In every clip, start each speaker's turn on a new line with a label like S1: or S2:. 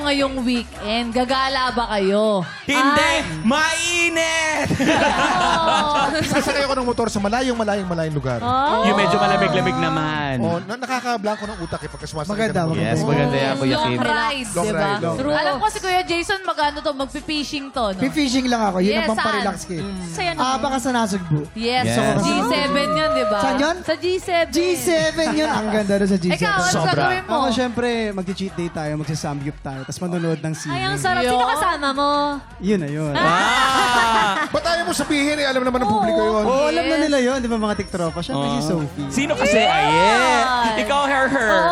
S1: ngayong weekend? Gagala ba kayo?
S2: Hindi! Mainit!
S3: Sasakay ako ng motor sa malayong lugar.
S2: Yung medyo malamig-lamig naman.
S3: Nakakablanko ng utak pagka sumasakay
S4: Maganda,
S3: ka ng motor.
S2: Yes, maganda yan, Kuya
S1: Long
S2: Kim.
S1: ride,
S3: Long
S1: diba?
S3: ride, long
S1: True. Alam ko si Kuya Jason, magpi-fishing to, no?
S4: Fishing lang ako. Yun
S1: Yes,
S4: ang pamparelax ko.
S5: Saya naman.
S4: Baka sa Nasugbu.
S1: Yes,
S2: Yes.
S1: G7 yun, diba?
S4: Saan yun?
S1: Sa G7.
S4: G7 yun. Ang ganda doon sa G7.
S1: Ikaw, ano
S2: Sobra.
S1: gagawin mo?
S6: Ako, syempre, mag-cheat day tayo, magsasamgyup tayo, tapos manonood ng sine.
S5: Ay, ang sarap. Sino kasama mo?
S6: Yun na yun.
S3: Ba't ayaw mo sabihin eh? Alam naman ng publiko yun.
S6: Oo, alam na nila yun, di ba mga tiktropa? Syempre si Sophie.
S2: Sino kasi? Ikaw, her.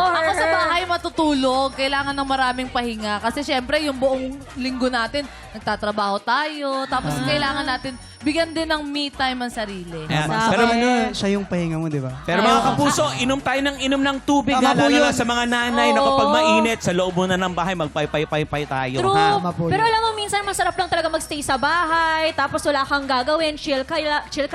S1: Ako sa bahay matutulog. Kailangan ng maraming pahinga. Kasi syempre, yung buong linggo natin, nagtatrabaho tayo. Tapos kailangan natin bigyan din ng me time ang sarili.
S2: Ayan.
S6: Pero ano, siya yung pahinga mo, di ba?
S2: Pero mga kapuso, inom tayo ng inom ng tubig.
S4: Tama po
S2: Lalo na
S4: yun.
S2: sa mga nanay na
S1: Oo.
S2: kapag mainit, sa loob muna ng bahay, magpay-pay-pay tayo.
S5: True.
S2: Ha?
S4: Tama po
S5: Pero
S4: yun.
S5: alam mo, minsan masarap lang talaga magstay sa bahay, tapos wala kang gagawin, chill ka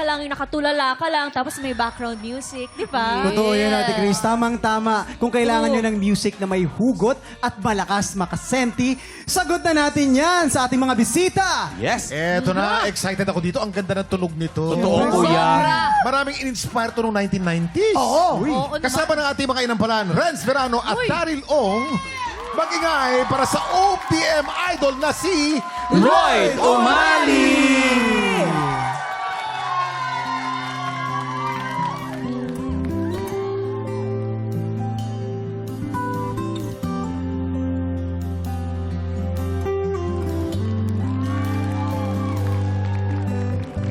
S5: lang, yung nakatulala ka lang, tapos may background music, di ba?
S6: Totoo yan, Ate Grace. Tamang-tama. Kung kailangan nyo ng music na may hugot at malakas makasenti, sagot na natin yan sa ating mga bisita.
S2: Yes.
S3: Eto na, excited ako dito. Ang ganda ng tunog nito.
S2: Totoo, kuya.
S3: Maraming in-inspire to noong 1990s.
S4: Oo.
S1: Oo
S3: Kasama ng ating mga inampalan, Renz Verano at
S1: Uy.
S3: Daryl Ong, mag-ingay para sa OPM idol na si
S2: Lloyd Umali!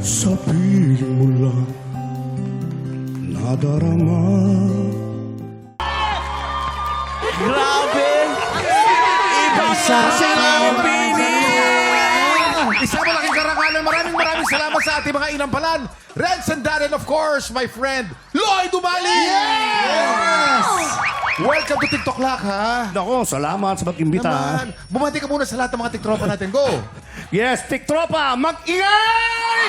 S7: Sa piling mo lang nadarama.
S2: Grabe! Ibang klase ng opening!
S3: Isang malaking karangalan. Maraming salamat sa ating mga inampalan. Renz and Daryl, of course, my friend, Lloyd Umali! Yes! Welcome to TikTok Lock, ha?
S7: Nako, salamat sa pag-imbita.
S3: Naman. Bumati ka muna sa lahat ng mga tiktropa natin. Go!
S7: Yes, tiktropa, mag-ingay!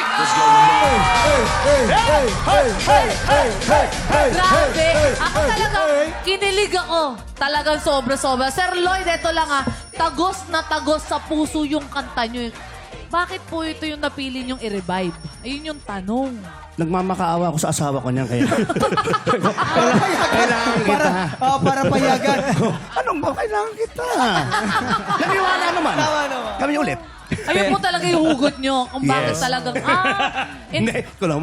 S1: Grabe! Ako talagang kinilig ako. Talagang sobra-sobra. Sir Lloyd, eto lang tagos na tagos sa puso yung kanta nyo. Bakit po ito yung napili nyong i-revive? Ayun yung tanong.
S7: Nagmamakaawa ako sa asawa ko niyan kaya. Kailangan kita.
S4: Para payagan.
S7: Anong ba kailangan kita? Naniwala naman. Kami ulit.
S1: Ayun po talaga yung hugot nyo. Kung bakit
S7: Yes.
S1: talagang,
S7: Hindi, ko lang.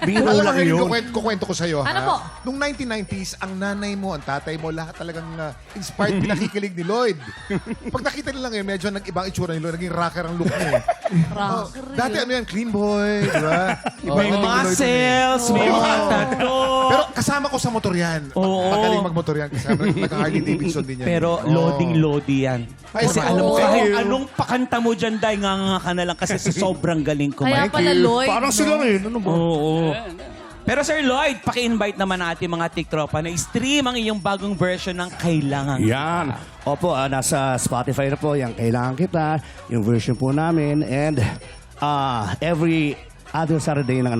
S7: Biro
S3: Alam mo,
S7: lang
S3: Henry,
S7: yun.
S3: kukwento ko sa'yo,
S1: Ano
S3: ha?
S1: po?
S3: Nung 1990s, ang nanay mo, ang tatay mo, lahat talagang inspired, pinakikilig ni Lloyd. Pag nakita nila ngayon, medyo nag-ibang itsura ni Lloyd. Naging rocker ang look niya.
S1: rocker
S3: Dati ano yan, clean boy, di ba? Iba
S2: May
S3: yung dating ni Lloyd nun eh.
S2: muscles, may mga tato.
S3: Pero kasama ko sa motor yan.
S2: Oo.
S3: Magaling magmotor yan. Kasama, naka-Harley Davidson din yan.
S2: Pero
S3: Oo.
S2: loading-loady yan.
S3: Ay,
S2: Kasi
S3: oo.
S2: alam mo,
S3: Thank
S2: kahit
S3: you.
S2: anong pakanta mo dyan, dahil nga ka na lang kasi sobrang galing
S1: Kaya
S2: kumain.
S1: pala Lloyd.
S7: Parang sila rin. Ano ba?
S2: Oo. Pero Sir Lloyd, paki-invite naman natin mga tiktropa na stream ang iyong bagong version ng Kailangan.
S7: Yan. Opo, nasa Spotify na po. Yung Kailangan Kita, yung version po namin. And every other Saturday ng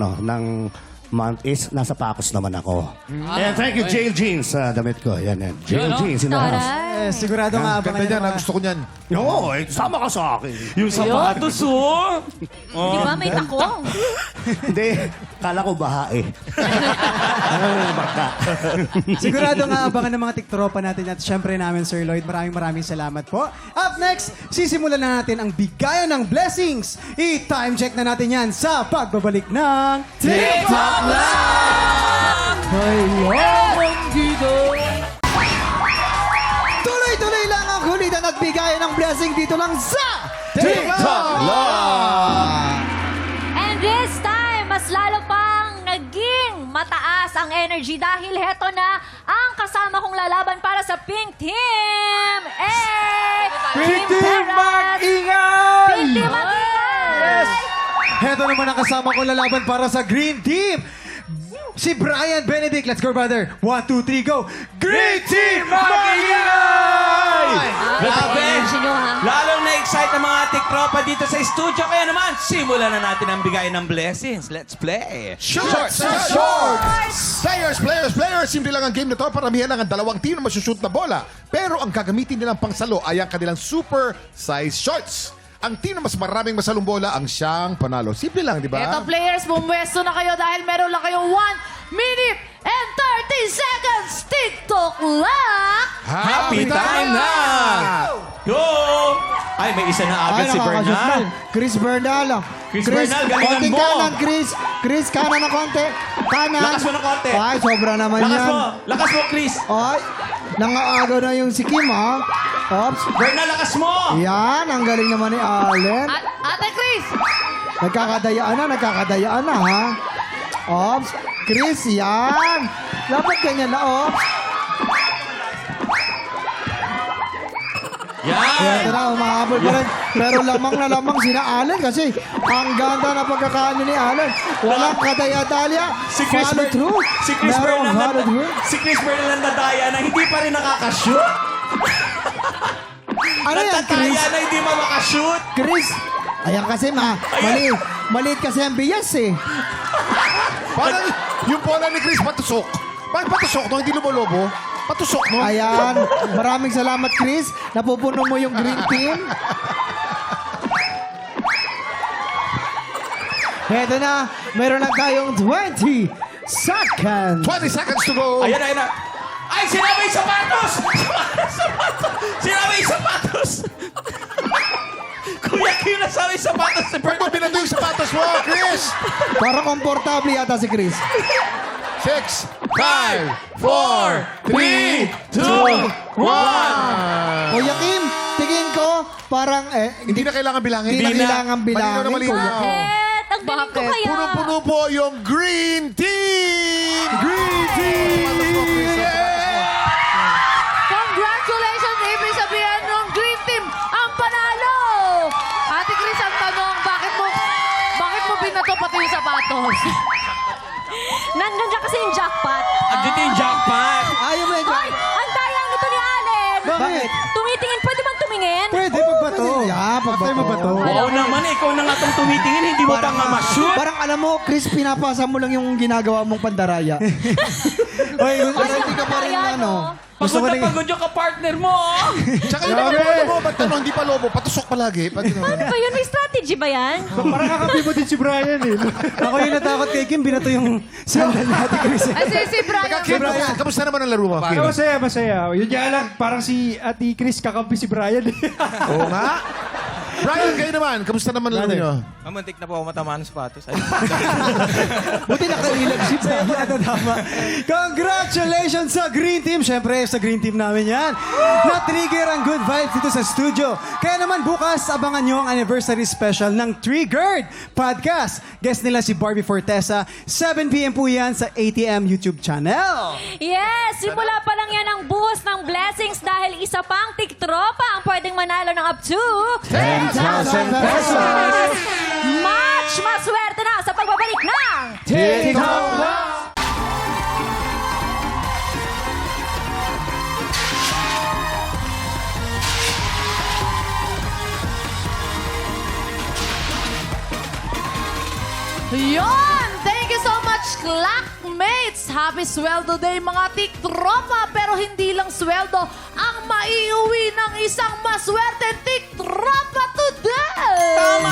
S7: month is nasa Pacos naman ako. And thank you, Jail Jeans, sa damit ko. Yan. Jail Jeans in the house.
S5: Taray.
S6: Sigurado nga
S3: Ganda niyan, gusto ko niyan.
S7: Oo, sama ka sa akin.
S2: Yung sapatos, oh!
S5: Di ba may takong?
S7: Hindi, kala ko baha eh. Baka.
S6: Sigurado nga abangan ng mga tiktropa natin at syempre namin, Sir Lloyd. Maraming salamat po. Up next, sisimulan na natin ang bigayan ng blessings. I-time check na natin yan sa pagbabalik ng TikTok Live! Tuloy-tuloy lang ang kulitan at bigayan ng blessing dito lang sa TikTok Live!
S5: And this time, mas lalo pang naging mataas ang energy dahil heto na ang kasama kong lalaban para sa Pink Team!
S6: Pink Team,
S5: Perez!
S6: mag-ingay!
S5: Pink Team, mag-ingay!
S6: Heto naman ang kasama ko lalaban para sa Green Team. Si Brian Benedict. Let's go, brother. 1, 2, 3, go. Green Team, mag-ingay!
S2: Grabe!
S5: energy nyo, ha?
S2: Lalong na-excite ang mga tiktropa dito sa studio. Kaya naman, simulan na natin ang bigay ng blessings. Let's play!
S3: Shorts! Players! Simple lang ang game na to. Paramihan lang ang dalawang team na masushoot na bola. Pero ang gagamitin nilang pangsalo ay ang kanilang super size shorts. Ang team na mas maraming masalong bola ang siyang panalo. Simple lang, di ba?
S1: Eto players, bumwesto na kayo dahil meron lang kayong 1 minute and 30 seconds. TikTok lang!
S2: Happy time na! Go! Ay, may isa na agad si
S4: nakakashoot
S2: Bernal.
S4: na. Chris Bernal.
S2: Chris Bernal, galingan
S4: konting
S2: mo.
S4: kanan, Chris. Chris, kanan ng konti. Kanan.
S2: Lakas mo ng konti.
S4: Ay, sobra naman
S2: Lakas
S4: yan.
S2: mo! Lakas mo, Chris!
S4: Ay, nangaagaw na yung si Kim, ha? Ops.
S2: Bernal, lakas mo!
S4: Yan, ang galing naman ni Allen.
S1: Ate Chris!
S4: Nagkakadayaan na, ha? Ops. Chris, yan. Dapat ganyan na, Ops.
S2: Yan!
S4: Ito na, umahabol pa rin. Pero lamang na lamang sina Allen kasi ang ganda na pagkakaano ni Allen. Walang kadaya-dalya. Follow through.
S2: Si Chris
S4: Merong
S2: Bernal
S4: follow through.
S2: si Chris Bernal ang nadaya na hindi pa rin nakakashoot.
S4: Ano yan, Chris?
S2: Nadaya na hindi pa makashoot.
S4: Chris, ayan kasi maliit kasi ang bias eh.
S3: Parang yung bola ni Chris patusok. Bakit patusok no? Hindi lumolobo. Patusok no?
S4: Ayan, maraming salamat Chris. Napupuno mo yung green team. Heto na, meron lang tayong 20 seconds.
S3: 20 seconds to go.
S2: Ayan na. Ay, sinabi yung sapatos! Sinabi yung sapatos! Kuya Kim, nasabi yung sapatos si
S3: Pag mo binato yung sapatos mo, Chris.
S4: Para komportable yata si Chris.
S3: 6, 5, 4, 3, 2, 1.
S4: Kuya Kim, tingin ko parang
S3: Hindi na kailangan bilangin.
S4: Hindi na kailangan bilangin,
S3: Malinaw na malinaw.
S5: Bakit? Ang galing ko kaya.
S3: Puno-puno po yung Green Team! Green Team!
S1: Congratulations! Ibig sabihin ng Green Team ang panalo! Ate Chris, ang tanong, bakit mo binato pati yung sapatos?
S5: Nandun dyan kasi yung jackpot.
S2: Andito yung jackpot!
S4: Ayaw mo yun.
S5: Ay, ang daya nito ni Allen.
S4: Bakit?
S5: Tumitingin, pwede bang tumingin?
S6: Pwede, pagbato.
S4: Yeah,
S6: Patay mo ba to?
S2: Oo naman, ikaw na nga itong tumitingin, hindi mo pa nga ma-shoot.
S4: Parang alam mo, Chris, pinapasa mo lang yung ginagawa mong pandaraya.
S6: Oy,
S4: Pero hindi ka pa rin
S5: Ayan,
S4: ano.
S2: Pagod na pagod yung kapartner mo, oh.
S3: Tsaka yung mga bola mo, ba't ano, hindi pa lobo? Patusok palagi.
S5: Ano ba yun? May strategy ba yan?
S6: parang kakapi mo din si Brian eh. Ako yung natakot kay Kim, binato yung sandal ni Ate Chris.
S1: Ay, si Brian.
S3: Kim, kamusta naman ang laro mo, Kim?
S6: Masaya. Yun nga lang, parang si Ate Chris kakampi si Brian.
S3: Oo nga. Brian, kayo naman. Kamusta naman ang laro nyo?
S8: Mamuntik na po ako matamaan ng sapatos. Ay,
S4: Buti nakailag si
S6: Tama. Congratulations sa Green Team. Siyempre, sa Green Team namin yan. Na-trigger ang good vibes dito sa studio. Kaya naman bukas, abangan nyo ang anniversary special ng Triggered Podcast. Guest nila si Barbie Fortesa. 7 p.m. po yan sa ATM YouTube channel.
S5: Yes! Simula pa lang yan ang buhos ng blessings dahil isa pang tiktropa ang pwedeng manalo ng up to
S3: 10,000 pesos!
S5: Much maswerte na sa pagbabalik ng
S3: TikTok!
S1: Yon! Thank you so much, clackmates! Happy Sweldo Day, mga tiktropa! Pero hindi lang sweldo ang maiuwi ng isang maswerte tiktropa today!
S2: Tama,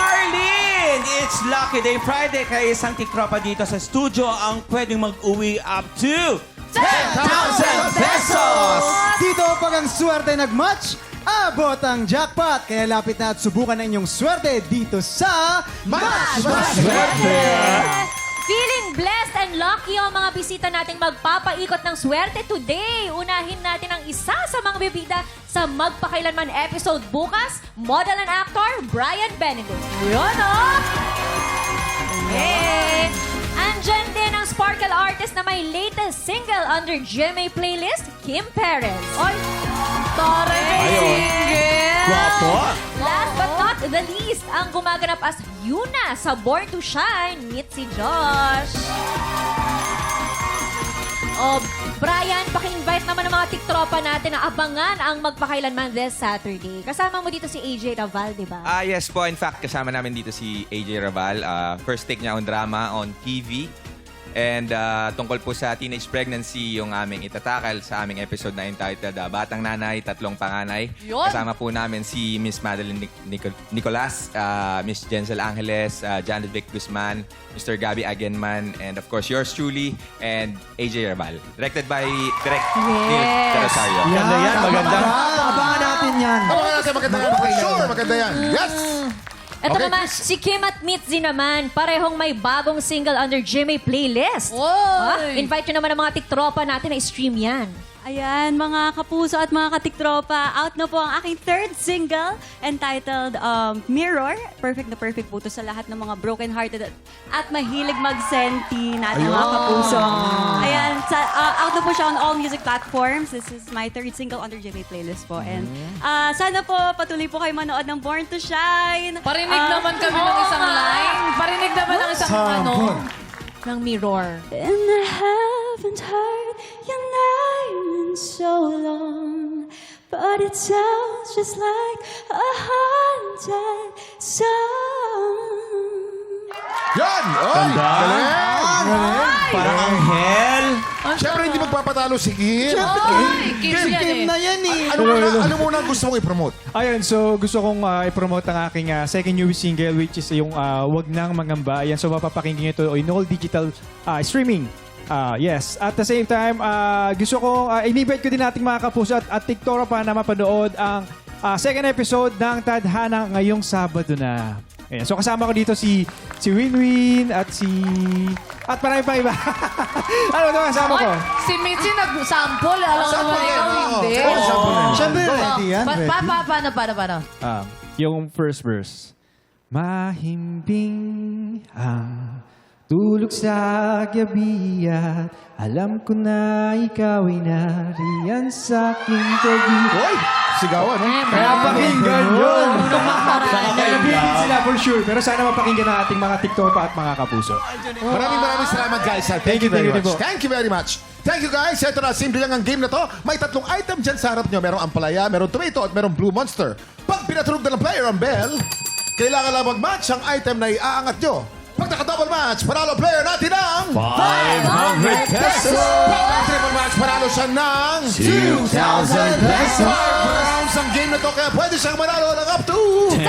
S2: Harleen! It's Lucky Day Friday, kaya isang tiktropa dito sa studio ang pwedeng mag-uwi up to
S3: 10,000 pesos!
S6: Dito pag ang swerte nag-match, abot ang jackpot. Kaya lapit na at subukan na inyong swerte dito sa
S3: Match Maswerte!
S5: Feeling blessed and lucky ang mga bisita nating magpapaikot ng swerte today. Unahin natin ang isa sa mga bibida sa Magpakailanman episode bukas, model and actor Brian Benedict. Yun o! Yay! Andyan din ang Sparkle artist na may latest single under GMA playlist, Kim Perez.
S1: Oy! Tore kay single!
S2: Guwapo!
S5: Last but not the least, ang gumaganap as Yuna sa Born to Shine, meet si Josh. Brian, paki-invite naman ng mga tiktropa natin na abangan ang magpakailanman this Saturday. Kasama mo dito si AJ Raval, di ba?
S8: Yes po, in fact, kasama namin dito si AJ Raval. First take niya on drama on TV. And tungkol po sa teenage pregnancy, yung aming itatakal sa aming episode na entitled Batang Nanay, Tatlong Panganay.
S1: Yun.
S8: Kasama po namin si Miss Madeline Nicolas, Miss Jensel Angeles, Janet Vic Guzman, Mr. Gabby Agenman, and of course yours truly, and AJ Raval. Directed by Direk Neil Rosario.
S2: Maganda yan, maganda.
S4: Abangan natin yan.
S3: Abangan natin, maganda yan. Sure, maganda yan. Yes!
S5: Ito
S3: Okay.
S5: naman, si Kim at Mitzi naman, parehong may bagong single under GMA playlist.
S1: Oy!
S5: Invite nyo naman ang mga tiktropa natin na stream yan.
S9: Ayan, mga kapuso at mga katiktropa, out na po ang aking third single entitled Mirror. Perfect na perfect po ito sa lahat ng mga broken-hearted at mahilig mag-senti natin mga kapuso. Ayan, out na po siya on all music platforms. This is my third single under GMA playlist po. And sana po patuloy po kayo manood ng Born to Shine.
S1: Parinig naman kami ng isang line. Parinig naman ng isang ng Mirror.
S9: And I haven't heard your name in so long, but it sounds just like a haunted song.
S3: Yan! Oy! Galing!
S2: Parang anghel.
S3: Siyempre, hindi magpapatalo si Kim.
S1: Oy! Kiss yan
S4: Kim
S1: eh.
S4: na yan eh.
S3: Ano muna ang gusto mong i-promote?
S10: Ayun, so gusto kong i-promote ang aking second new single which is yung Wag Nang Mangamba. Ayan, so mapapakinggan ito in all digital streaming. Yes. At the same time, gusto ko, in-invite ko din nating mga kapuso at TikTok pa na mapanood ang second episode ng Tadhana ngayong Sabado na. Ayan, so kasama ko dito si Winwin at marami pa iba. Ano ito kasama ko?
S1: Si Mitzi nag-sample. Alam mo naman ikaw, hindi.
S4: Siyempre, ready yan. Ready.
S1: Paano?
S10: Yung first verse. Mahimbing ang tulog sa gabi at alam ko na ikaw ay nariyan sa aking tabi.
S3: Hoy! Sigawan.
S10: Kaya pakinggan yun. Nagbitin sila for sure. Pero sana mapakinggan ng ating mga TikTok at mga kapuso.
S3: Maraming salamat guys. Thank you very much. Thank you very much. Thank you guys. Ito na, simple lang ang game na to. May 3 item dyan sa harap nyo. Merong ampalaya, merong tomato at merong blue monster. Pag pinatulog na ng player ang bell, kailangan lang mag-match ang item na iaangat nyo. Pag naka-double match, panalo player natin ng
S2: 500 pesos.
S3: Pag triple match, panalo siya ng
S2: 2,000 pesos.
S3: 5 rounds ang game na to, kaya pwede siyang manalo ng up to
S2: 10,000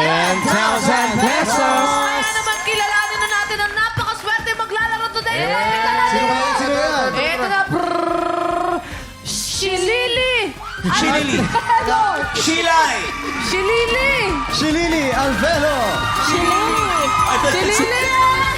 S2: pesos.
S1: Kaya naman kilalanin na natin ang napakaswerte maglalaro today.
S3: Sino yan?
S1: Ito na. Shilili.
S2: Shilili. Shilay.
S1: Shilili.
S4: Shilili Alvelo.
S1: Shilili.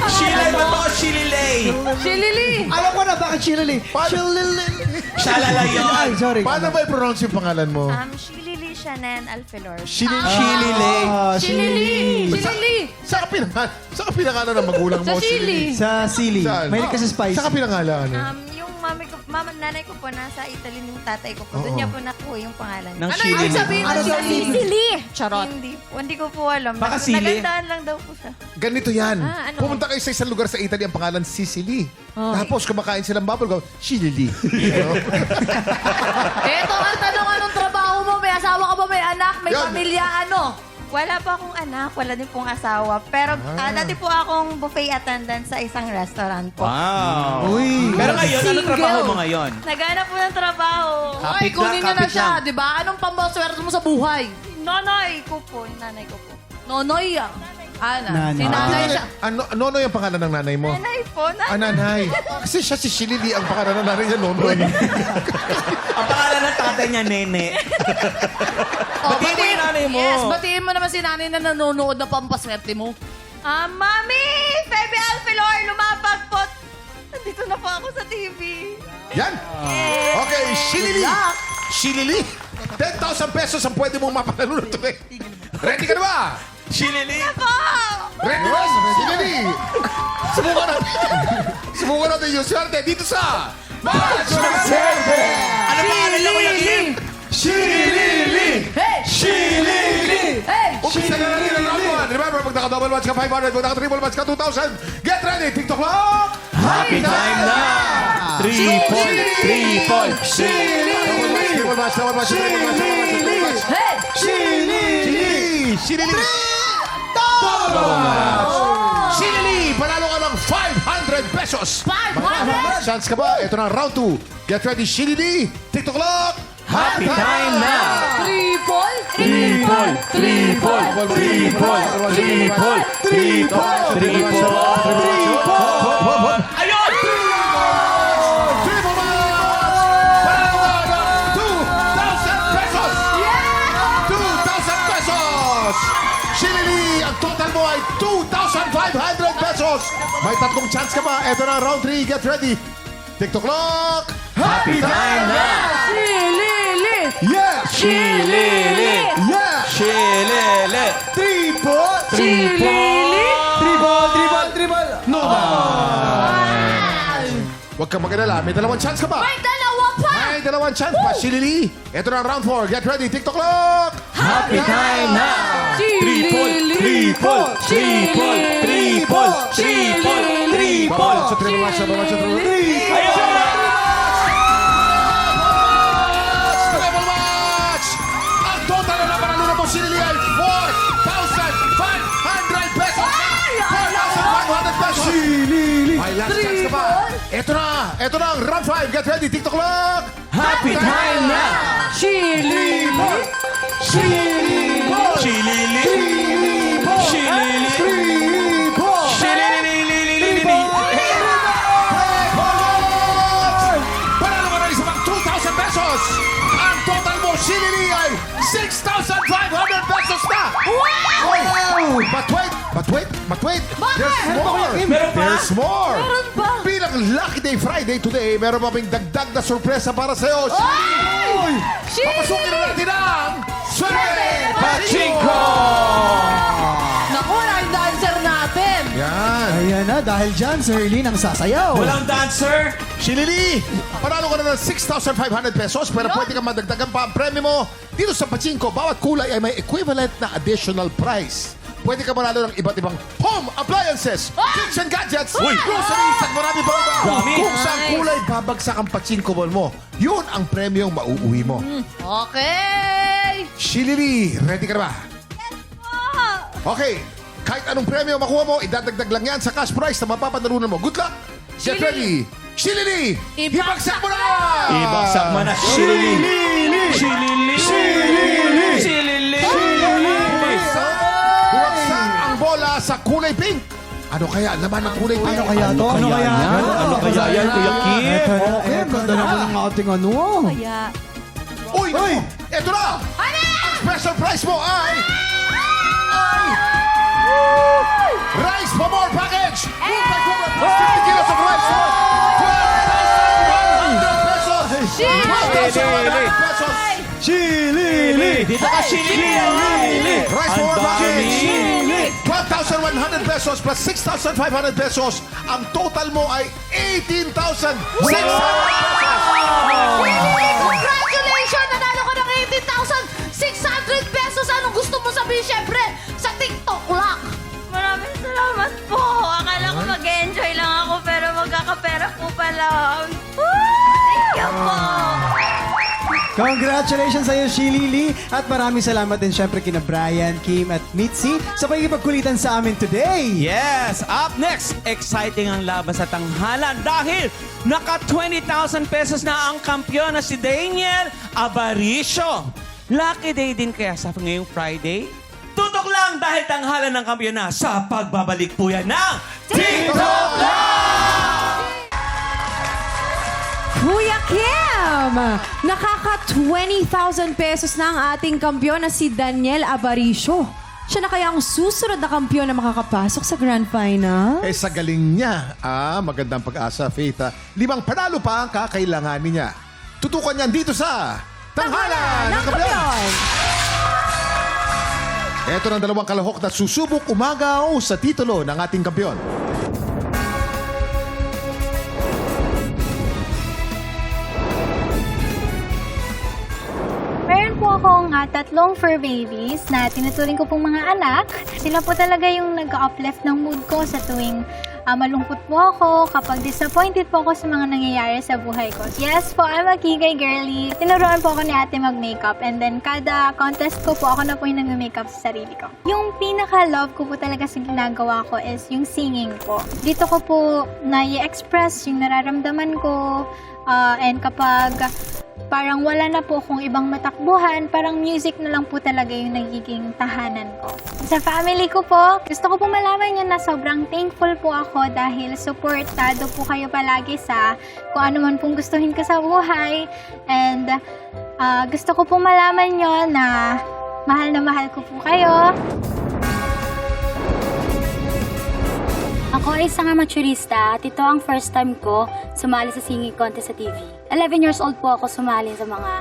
S2: Shilay ba to? Shililay.
S1: Shilili.
S4: Alam ko na bakit Shilili. Shilili.
S2: Shalala yun.
S4: Ay, sorry.
S3: Paano ba i-pronounce yung pangalan mo?
S9: Shilili Shanen Alfelor.
S2: Shililay.
S1: Shilili. Shilili.
S3: Saan ka pinangalan ng magulang mo?
S1: Sa Chili.
S4: Sa Sili.
S3: Saan?
S4: Mahilig ka sa spicy.
S3: Saan ka pinangalan?
S9: Yung nanay ko po nasa Italy, yung tatay ko po. Doon niya po nakuha yung pangalan.
S2: Ng
S1: Ano
S2: Shilili.
S1: yung sabihin ng Shilili?
S5: Sili! Charot.
S9: Hindi ko po alam.
S2: Baka sili.
S9: Nagandaan lang daw po siya.
S3: Ganito yan.
S9: Ano?
S3: Pumunta kayo sa isang lugar sa Italy, ang pangalan Sicily. Tapos kumakain silang bubble gum, Shilili.
S1: Ito ang tanong, anong trabaho mo? May asawa ka ba? May anak? May
S3: Yan.
S1: pamilya? Ano?
S9: Wala po akong anak, wala din pong asawa. Pero dati po akong buffet attendant sa isang restaurant po.
S2: Wow.
S4: Uy.
S2: Pero ngayon, ano trabaho mo ngayon?
S9: Naghanap po ng trabaho.
S1: Ay, kunin niyo na siya, di ba? Anong pambaswerte mo sa buhay?
S9: Nonoy ko po, yung nanay ko po.
S1: Nonoy. Ana.
S4: Nanay.
S1: Si nanay siya.
S3: Ano yung pangalan ng nanay mo?
S9: Nanay po,
S3: Nanay. Kasi siya si Shilili, ang pangalan ng nanay niya, Nonoy.
S2: Ang pangalan ng tatay niya, Nene. Batiin mo yung nanay mo.
S1: Yes, batiin mo naman si nanay na nanonood na pampaswerte mo.
S9: Mami! Feby Alfelor, lumapag po. Nandito na po ako sa TV.
S3: Yan. Okay, Shilili. Shilili. 10,000 pesos ang pwede mong mapanalo na today. Ready ka na ba?
S2: Shilili.
S3: Ready ba? Shilili. Subukan natin yung swerte dito sa Match ng Swerte.
S2: Ano pangalan na Kuya Kim?
S3: Shilili.
S1: Hey!
S3: Shilili.
S1: Hey!
S3: Umpisa na natin ang round 1. Remember, pag naka-double match ka 500, pag naka-triple match ka 2,000. Get ready, TikTok clock.
S2: Happy time na! 3 Triple.
S3: Triple match.
S1: Hey!
S3: Shilili! Double match! Shilili! Panalo ka ng 500 pesos!
S1: 500?
S3: Chance ka ba? Ito na round 2. Get ready, Shilili! TikTok clock!
S2: Happy time na!
S1: Triple?
S2: Ayun!
S3: Triple match! Panalo ka ng 2,000 pesos! 2,000 pesos! Shilili, ang total mo ay 2,500 pesos! May tatlong chance ka ba? Ito na round 3. Get ready! TikTok clock!
S2: Happy time na!
S1: Shilili!
S3: Yeah!
S2: Shilili!
S3: Yeah!
S2: Shilili!
S3: Triple!
S1: Shilili!
S6: Triple!
S3: No! Huwag kang mag-alala. May dalawang chance ka ba?
S1: May dalawa pa!
S3: May dalawang chance pa. Shilili. Ito na ang round 4. Get ready. TikTok clock.
S2: Happy time na!
S1: Shilili!
S3: Bawal sa triple match. Bawal sa triple match. Triple match! Ang total na panalo mo, Shilili, ay 4,500 pesos! 4,500 pesos! May last chance ka ba? Ito na ang round 5. Get ready. TikTok clock.
S2: Happy time na!
S1: Shilili!
S2: Shilili!
S3: Panalo ka na isang 2,000 pesos! Ang total mo, Shilili, ay 6,500 pesos na! Wow! But wait! There's more!
S1: Meron pa?
S3: Bilang Lucky Day Friday today, meron pa kaming dagdag na sorpresa para sa'yo.
S1: Ay!
S3: Papasukin na natin ang Swerte
S2: Pachinko!
S1: Naku, ang dancer natin!
S3: Yan!
S6: Ayan na, dahil dyan, Sir Lynn ang sasayaw.
S2: Walang dancer!
S3: Shilili, panalo ka na ng 6,500 pesos pero pwede kang madagdagan pa ang premyo mo. Dito sa Pachinko, bawat kulay ay may equivalent na additional price. Pwede ka manalo ng iba't ibang home appliances, kitchen gadgets, groceries at marami pa iba.
S2: Dami.
S3: Kung saan kulay babagsak ang Pachinko ball mo, yun ang premyong mauuwi mo.
S1: Okay!
S3: Shilili, ready ka na ba? Okay, kahit anong premyo makuha mo, idadagdag lang yan sa cash prize na mapapanalunan mo. Good luck! Get ready! Shilili! Ibagsak mo na!
S2: Ibagsak mo na, Shilili!
S3: Buwagsak ang bola sa kulay pink. Ano kaya laman ng kulay pink?
S6: Ano kaya to?
S2: Ano kaya yan, Kuya Kim?
S6: Okay, ganda naman ang ating ano.
S9: Kaya,
S3: Uy! Eto na! Ang special prize mo ay... Rice for more package! 50 kilos of rice for 12,100 pesos! 12,100 pesos!
S6: Shilili!
S2: Dito ka, Shilili!
S3: Rice for more package!
S2: Shilili!
S3: 12,100 pesos plus 6,500 pesos. Ang total mo ay 18,600 pesos!
S1: Congratulations! Nanalo ka ng 18,600 pesos! Anong gusto mo sabihin? Siyempre, sa TikTok lang!
S9: maraming salamat po. Akala ko mag-enjoy lang ako pero magkakapera po pala. Thank you po.
S6: Congratulations sa'yo, Shilili. At maraming salamat din syempre kina Brian, Kim at Mitzi sa pagkikipagkulitan sa amin today.
S2: Yes! Up next, exciting ang laban sa tanghalan dahil naka 20,000 pesos na ang kampiyon na si Daniel Abaricio. Lucky day din kaya sa ngayong Friday? Tutok lang dahil tanghalan ng kampiyon na sa pagbabalik po yan ng TikTok Live!
S11: Kuya Kim, nakaka 20,000 pesos na ang ating kampiyon na si Daniel Abaricio. Siya na kaya ang susunod na kampiyon na makakapasok sa Grand Final?
S3: Eh sa galing niya, magandang pag-asa, Faith. 5 panalo pa ang kakailanganin niya. Tutukan niyan dito sa Tanghalan ng Kampiyon! Ito ng 2 kalahok na susubok umagaw sa titulo ng ating kampiyon.
S12: Meron po akong 3 fur babies na tinuturing ko pong mga anak. Sila po talaga yung nag-uplift ng mood ko sa tuwing malungkot po ako, kapag disappointed po ako sa mga nangyayari sa buhay ko. Yes po, I'm a Kikay girly. Tinuruan po ako ni ate mag-makeup and then kada contest ko po, ako na po yung nag-makeup sa sarili ko. Yung pinaka-love ko po talaga sa ginagawa ko is yung singing po. Dito ko po na-i-express yung nararamdaman ko and kapag parang wala na po akong ibang matakbuhan, parang music na lang po talaga yung nagiging tahanan ko. Sa family ko po, gusto ko po malaman nyo na sobrang thankful po ako dahil supportado po kayo palagi sa kung ano man pong gustuhin ko sa buhay. And gusto ko po malaman nyo na mahal ko po kayo.
S13: Ako ay isang amateurista at ito ang first time ko sumali sa singing contest sa TV. 11 years old po ako sumali sa mga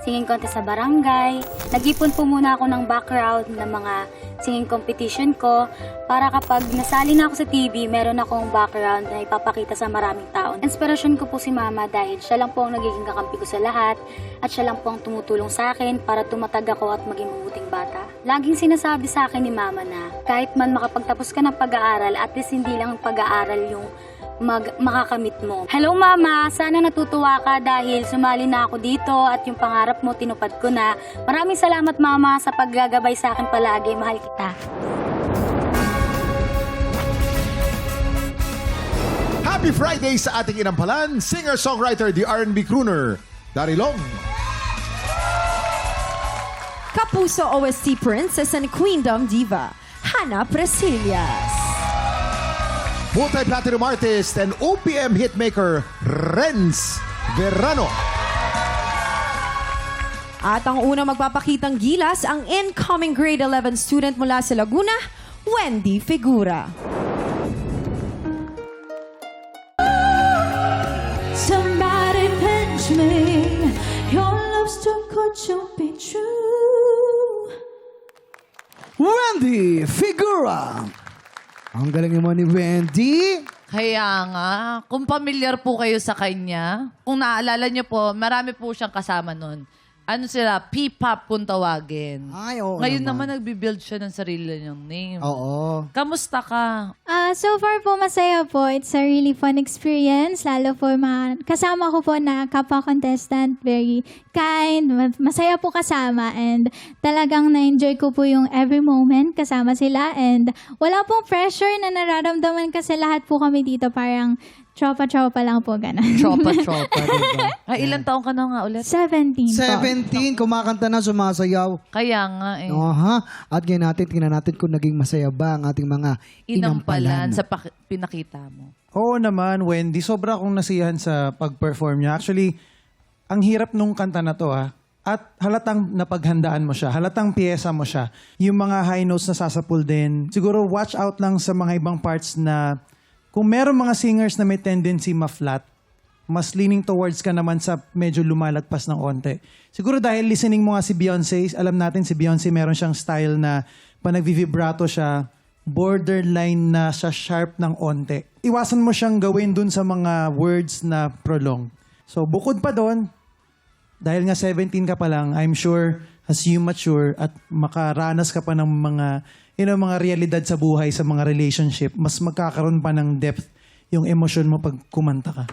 S13: singing contest sa barangay. Nag-ipon po muna ako ng background ng mga singing competition ko para kapag nasali na ako sa TV, meron akong background na ipapakita sa maraming tao. Inspirasyon ko po si Mama dahil siya lang po ang nagiging kakampi ko sa lahat at siya lang po ang tumutulong sa akin para tumatag ako at maging mabuting bata. Laging sinasabi sa akin ni Mama na kahit man makapagtapos ka ng pag-aaral, at least hindi lang pag-aaral yung makakamit mo. Hello Mama, sana natutuwa ka dahil sumali na ako dito at yung pangarap mo tinupad ko na. Maraming salamat Mama sa paggagabay sa akin palagi. Mahal kita.
S3: Happy Friday sa ating inampalan, singer-songwriter, the R&B crooner, Darilong.
S11: Kapuso OST Princess and Queendom Diva, Hannah Presillas.
S3: Multi-platinum artist and OPM hitmaker, Renz Verano.
S11: At ang unang magpapakitang gilas, ang incoming grade 11 student mula sa Laguna, Wendy Figura.
S5: Somebody pinch me. Your love's too good to be true.
S4: Wendy Figura. Ang galing naman ni Wendy.
S1: Kaya nga, kung familiar po kayo sa kanya, kung naalala niyo po, marami po siyang kasama nun. Ano sila? P-pop kung tawagin.
S4: Ay, oo
S1: Ngayon
S4: naman.
S1: naman nagbibuild siya ng sarili niyang name.
S4: Oo.
S1: Kamusta ka?
S12: So far po, masaya po. It's a really fun experience. Lalo po kasama ko po na kapwa-contestant. Very kind. Masaya po kasama. And talagang na-enjoy ko po yung every moment kasama sila. And wala pong pressure na nararamdaman kasi lahat po kami dito parang tropa-tropa lang po, gano'n.
S4: Tropa-tropa, diba?
S1: Ay, ilang taong ka na nga ulit?
S12: 17 po.
S4: 17, kumakanta na, sumasayaw.
S1: Kaya nga eh.
S4: Aha. At ngayon tingnan natin kung naging masaya ba ang ating mga
S1: Inampalan
S4: inampalan.
S1: sa pinakita mo.
S10: Oo naman, Wendy. Sobra akong nasiyahan sa pag-perform niya. Actually, ang hirap nung kanta na to At halatang napaghandaan mo siya. Halatang piyesa mo siya. Yung mga high notes na sasapul din. Siguro watch out lang sa mga ibang parts na kung meron mga singers na may tendency ma-flat, mas leaning towards ka naman sa medyo lumalagpas ng onte. Siguro dahil listening mo nga si Beyonce, alam natin si Beyonce meron siyang style na pag nagvivibrato siya, borderline na sa sharp ng onte. Iwasan mo siyang gawin dun sa mga words na prolonged. So bukod pa doon, dahil nga 17 ka pa lang, I'm sure as you mature at makaranas ka pa ng mga mga realidad sa buhay, sa mga relationship, mas magkakaroon pa ng depth yung emosyon mo pag kumanta ka.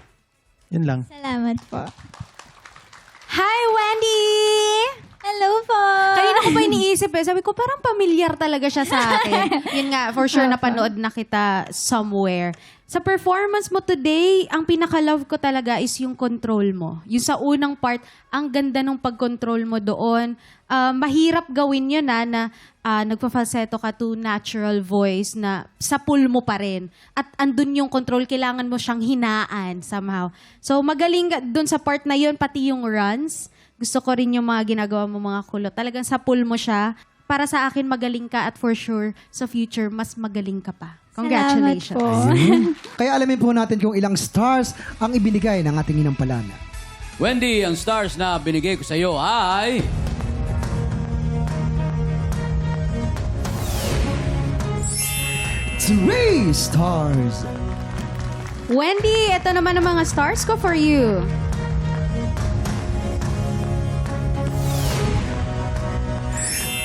S10: Yun lang.
S12: Salamat po.
S11: Hi, Wendy!
S12: Hello po!
S11: Kanina ko pa iniisip sabi ko, parang familiar talaga siya sa akin. Yun nga, for sure napanood na kita somewhere. Sa performance mo today, ang pinaka-love ko talaga is yung control mo. Yung sa unang part, ang ganda ng pag-control mo doon. Mahirap gawin yun na nagpa-falsetto ka to natural voice na sa pool mo pa rin. At andun yung control, kailangan mo siyang hinaan somehow. So magaling doon sa part na yun, pati yung runs. Gusto ko rin yung mga ginagawa mo mga kulot. Talagang sa pool mo siya. Para sa akin, magaling ka at for sure, sa future, mas magaling ka pa. Congratulations.
S12: Salamat po.
S4: Kaya alamin po natin kung ilang stars ang ibinigay ng ating inampalan.
S14: Wendy, ang stars na binigay ko sa iyo ay...
S4: 3 stars.
S11: Wendy, ito naman ang mga stars ko for you.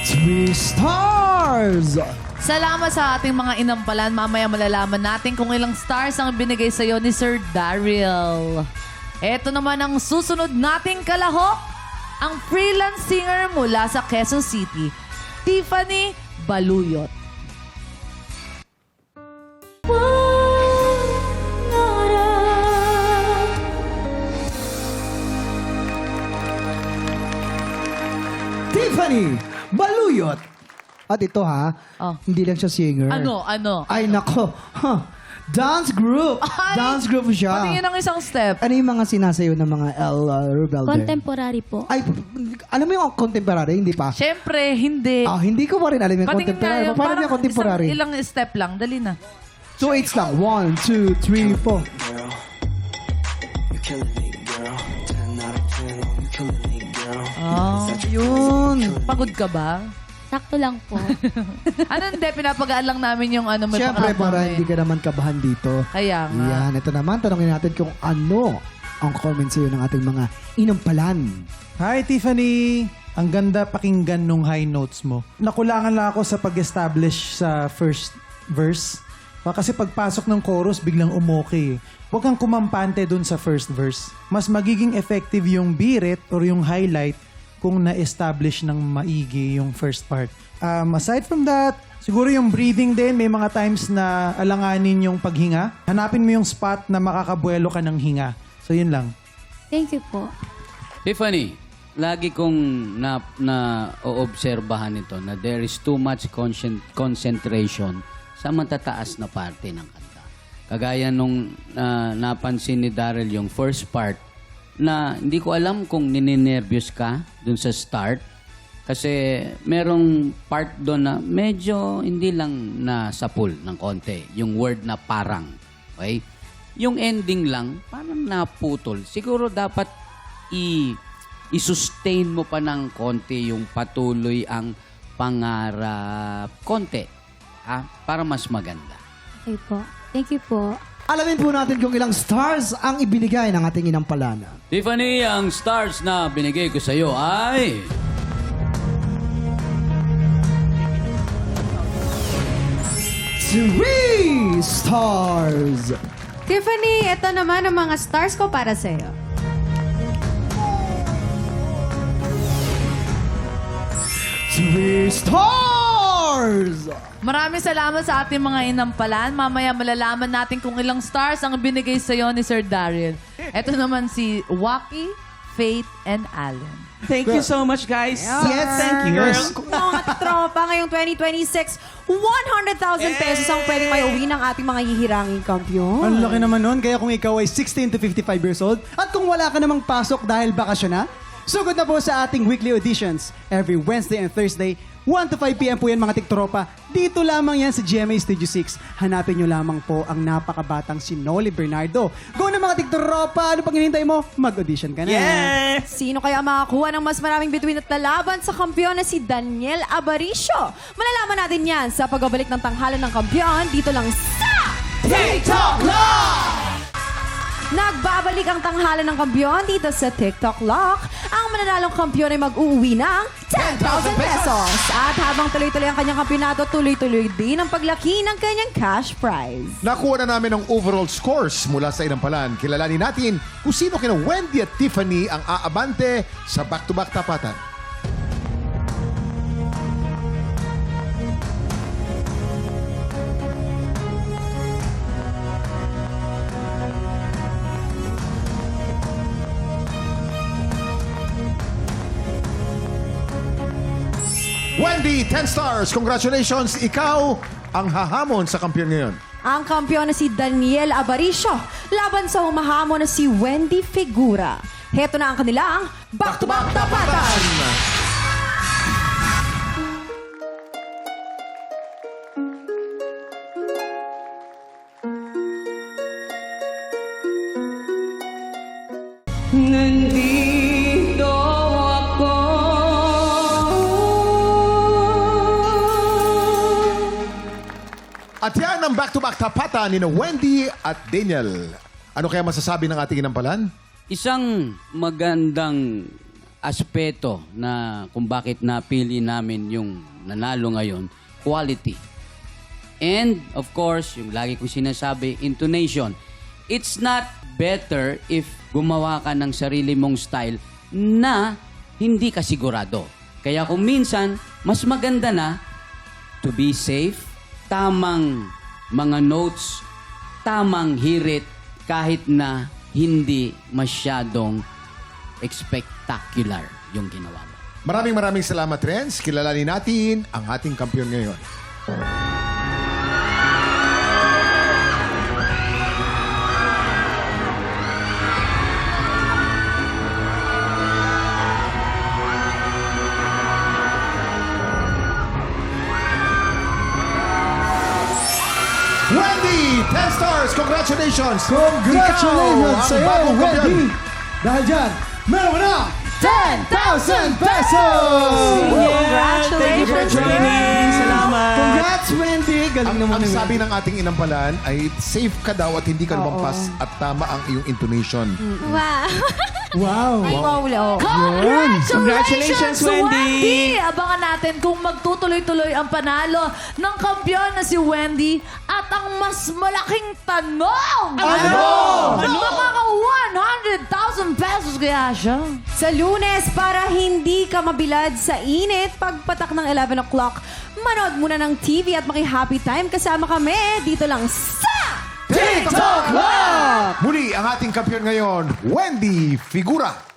S4: 3 stars.
S1: Salamat sa ating mga inampalan. Mamaya malalaman natin kung ilang stars ang binigay sa'yo ni Sir Daryl. Ito naman ang susunod nating kalahok. Ang freelance singer mula sa Quezon City, Tiffany Baluyot.
S4: Tiffany Baluyot. At ito hindi lang siya singer.
S1: Ano?
S4: Ay nako. Dance group.
S1: Ay!
S4: Dance group siya.
S1: Patingin ng isang step.
S4: Ano yung mga sinasayo ng mga El Rebelde?
S13: Contemporary po.
S4: Ay, alam mo yung contemporary, hindi pa?
S1: Siyempre, hindi.
S4: Hindi ko pa rin alam yung
S1: Patingin
S4: contemporary.
S1: nga,
S4: Paano yung contemporary?
S1: Ilang step lang. Dali na.
S4: 2/8 lang. 1, 2, 3, 4.
S1: Yun. Pagod ka ba?
S13: Sakto lang po.
S1: Hindi, pinapagaan lang namin yung ano.
S4: Siyempre, para hindi ka naman kabahan dito.
S1: Kaya nga.
S4: Yan, ito naman, tanongin natin kung ano ang comment sa'yo ng ating mga inampalan.
S10: Hi, Tiffany! Ang ganda pakinggan nung high notes mo. Nakulangan lang ako sa pag-establish sa first verse. Kasi pagpasok ng chorus, biglang umokay. Huwag kang kumampante dun sa first verse. Mas magiging effective yung birit or yung highlight kung na-establish ng maigi yung first part. Aside from that, siguro yung breathing din, may mga times na alanganin yung paghinga. Hanapin mo yung spot na makakabuelo ka ng hinga. So yun lang.
S13: Thank you po.
S14: Tiffany, lagi kong na-oobserbahan ito na there is too much concentration sa matataas na parte ng kanta. Kagaya nung napansin ni Daryl yung first part, na hindi ko alam kung nininervyos ka dun sa start. Kasi merong part doon na medyo hindi lang nasapul ng konti. Yung word na parang. Okay? Yung ending lang, parang naputol. Siguro dapat i-sustain mo pa ng konti yung patuloy ang pangarap. Konti. Para mas maganda.
S13: Okay po. Thank you po.
S4: Alamin po natin kung ilang stars ang ibinigay ng ating inampalana.
S14: Tiffany, ang stars na binigay ko sa iyo ay...
S4: 3 stars!
S11: Tiffany, ito naman ang mga stars ko para sa'yo.
S4: 3 stars!
S1: Maraming salamat sa ating mga inampalan. Mamaya malalaman natin kung ilang stars ang binigay sa'yo ni Sir Daryl. Ito naman si Waki, Faith, and Allen.
S2: Thank you so much, guys.
S4: Yes.
S2: Thank you, girl.
S15: Mga tropa, ngayong 2026, 100,000 pesos ang pwedeng may uwi ng ating mga hihiranging kampiyon.
S6: Ang laki naman nun. Kaya kung ikaw ay 16 to 55 years old at kung wala ka namang pasok dahil bakasyon na, sugod na po sa ating weekly auditions. Every Wednesday and Thursday, 1 to 5 p.m. po yan mga tiktropa. Dito lamang yan sa GMA Studio 6. Hanapin nyo lamang po ang napakabatang si Noli Bernardo. Go na mga tiktropa! Ano pang hinihintay mo? Mag-audition ka na.
S2: Yes!
S15: Sino kaya makakuha ng mas maraming bituin at lalaban sa kampiyon na si Daniel Abaricio? Malalaman natin yan sa pagbabalik ng tanghalan ng kampiyon dito lang sa TikTok Lock! Nagbabalik ang tanghalan ng kampiyon dito sa TikTok Lock. Ang mananalong kampiyon ay mag-uuwi ng 10,000 pesos. At habang tuloy-tuloy ang kanyang kampyonato, tuloy-tuloy din ang paglaki ng kanyang cash prize.
S3: Nakuha na namin ang overall scores mula sa inampalan. Kilalanin natin kung sino kina Wendy at Tiffany ang aabante sa back-to-back tapatan. Wendy, 10 stars. Congratulations. Ikaw ang hahamon sa kampiyon ngayon.
S15: Ang kampiyon na si Daniel Abaricio laban sa humahamon na si Wendy Figura. Heto na ang kanilang back-to-back tapatan.
S14: Nandito ako.
S3: At yan ang back-to-back tapatan ni Wendy at Daniel. Ano kaya masasabi ng ating inampalan?
S14: Isang magandang aspeto na kung bakit napili namin yung nanalo ngayon, quality. And, of course, yung lagi kong sinasabi, intonation. It's not better if gumawa ka ng sarili mong style na hindi ka sigurado. Kaya kung minsan, mas maganda na to be safe, tamang mga notes, tamang hirit, kahit na hindi masyadong spectacular yung ginawa mo.
S3: Maraming salamat, Renz. Kilalanin natin ang ating kampiyon ngayon. Wendy, 10 stars. Congratulations.
S4: Congratulations
S3: Ikaw
S4: sa
S3: ang
S4: iyo,
S3: bagong kampiyon.
S4: Wendy. Dahil dyan, meron ka na 10,000 pesos!
S2: Thank you for joining. Salamat.
S4: Congrats, Wendy. Galing naman
S3: Ang
S4: ni
S3: sabi ng ating inampalan ay safe ka daw at hindi ka lumampas at tama ang iyong intonation.
S12: Wow.
S4: Wow.
S15: Ay, wow.
S1: Congratulations,
S2: Wendy!
S1: Abangan natin kung magtutuloy-tuloy ang panalo ng kampiyon na si Wendy at ang mas malaking tanong.
S4: Ano?
S1: Makaka 100,000 pesos kaya siya.
S15: Sa Lunes, para hindi ka mabilad sa init, pagpatak ng 11 o'clock, manood muna ng TV at maki-happy time kasama kami dito lang sa
S3: TikTok Live! Muli ang ating kampiyon ngayon, Wendy Figura.